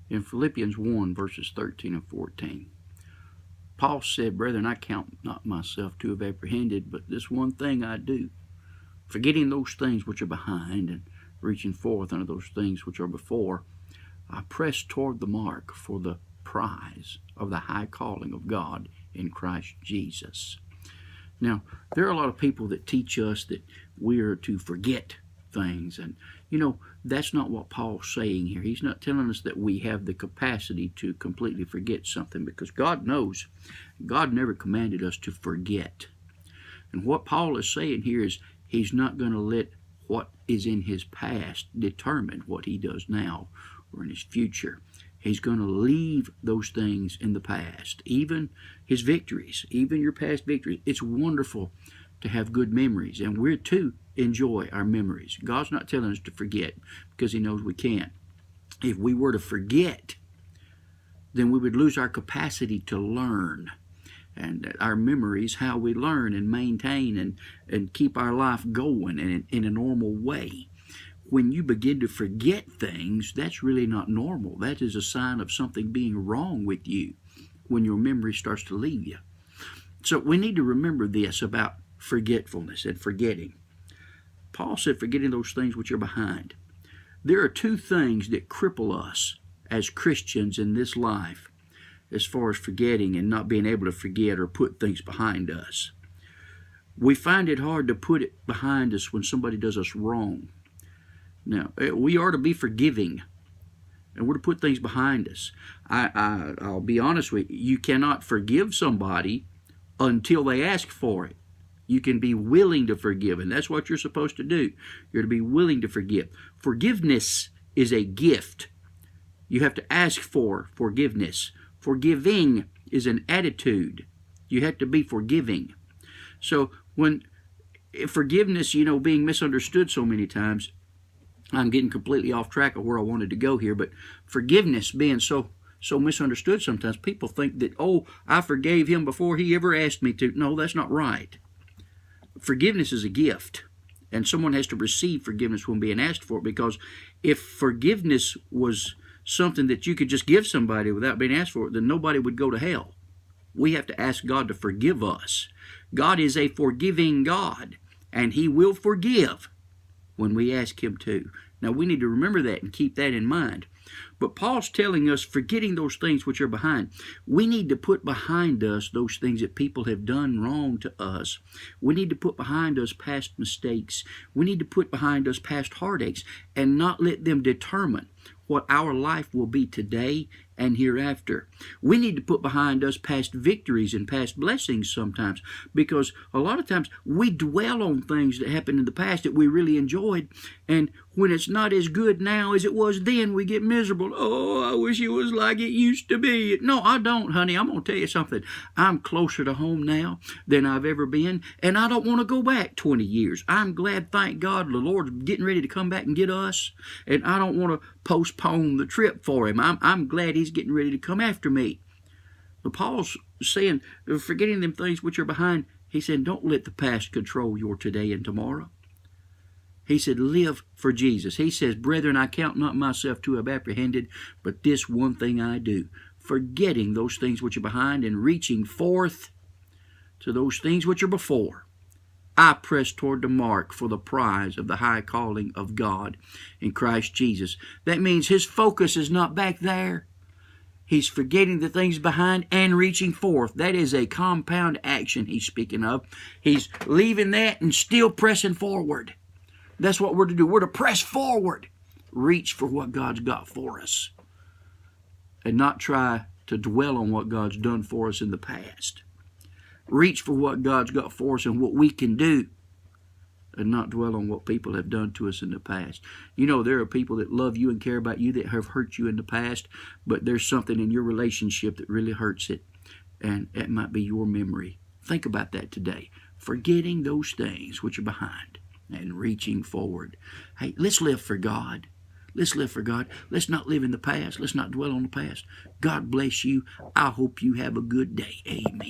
In Philippians 1, verses 13 and 14, Paul said, "Brethren, I count not myself to have apprehended, but this one thing I do, forgetting those things which are behind and reaching forth unto those things which are before, I press toward the mark for the prize of the high calling of God in Christ Jesus." Now, there are a lot of people that teach us that we are to forget things, and that's not what Paul's saying here. He's not telling us that we have the capacity to completely forget something, because God knows. God never commanded us to forget. And what Paul is saying here is he's not going to let what is in his past determine what he does now or in his future. He's going to leave those things in the past, even his victories, even your past victories. It's wonderful to have good memories, and we're to enjoy our memories. God's not telling us to forget, because he knows we can't. If we were to forget, then we would lose our capacity to learn. And our memory is how we learn and maintain and keep our life going in a normal way. When you begin to forget things, that's really not normal. That is a sign of something being wrong with you when your memory starts to leave you. So we need to remember this about forgetfulness and forgetting. Paul said, forgetting those things which are behind. There are two things that cripple us as Christians in this life as far as forgetting and not being able to forget or put things behind us. We find it hard to put it behind us when somebody does us wrong. Now, we are to be forgiving, and we're to put things behind us. I'll be honest with you. You cannot forgive somebody until they ask for it. You can be willing to forgive, and that's what you're supposed to do. You're to be willing to forgive. Forgiveness is a gift. You have to ask for forgiveness. Forgiving is an attitude. You have to be forgiving. So when forgiveness, being misunderstood so many times, I'm getting completely off track of where I wanted to go here, but forgiveness being so misunderstood sometimes, people think that, I forgave him before he ever asked me to. No, that's not right. Forgiveness is a gift, and someone has to receive forgiveness when being asked for it, because if forgiveness was something that you could just give somebody without being asked for it, then nobody would go to hell. We have to ask God to forgive us. God is a forgiving God, and he will forgive when we ask him to. Now, we need to remember that and keep that in mind. But Paul's telling us, forgetting those things which are behind. We need to put behind us those things that people have done wrong to us. We need to put behind us past mistakes. We need to put behind us past heartaches and not let them determine what our life will be today and hereafter. We need to put behind us past victories and past blessings sometimes, because a lot of times we dwell on things that happened in the past that we really enjoyed, and when it's not as good now as it was then, we get miserable. I wish it was like it used to be. No, I don't, honey. I'm going to tell you something. I'm closer to home now than I've ever been, and I don't want to go back 20 years. I'm glad, thank God, the Lord's getting ready to come back and get us, and I don't want to postpone the trip for him. I'm glad he's getting ready to come after me. But Paul's saying, forgetting them things which are behind, he said, don't let the past control your today and tomorrow. He said, live for Jesus. He says, brethren, I count not myself to have apprehended, but this one thing I do, forgetting those things which are behind and reaching forth to those things which are before. I press toward the mark for the prize of the high calling of God in Christ Jesus. That means his focus is not back there. He's forgetting the things behind and reaching forth. That is a compound action he's speaking of. He's leaving that and still pressing forward. That's what we're to do. We're to press forward. Reach for what God's got for us. And not try to dwell on what God's done for us in the past. Reach for what God's got for us and what we can do, and not dwell on what people have done to us in the past. There are people that love you and care about you that have hurt you in the past, but there's something in your relationship that really hurts it, and it might be your memory. Think about that today. Forgetting those things which are behind and reaching forward. Hey, let's live for God. Let's live for God. Let's not live in the past. Let's not dwell on the past. God bless you. I hope you have a good day. Amen.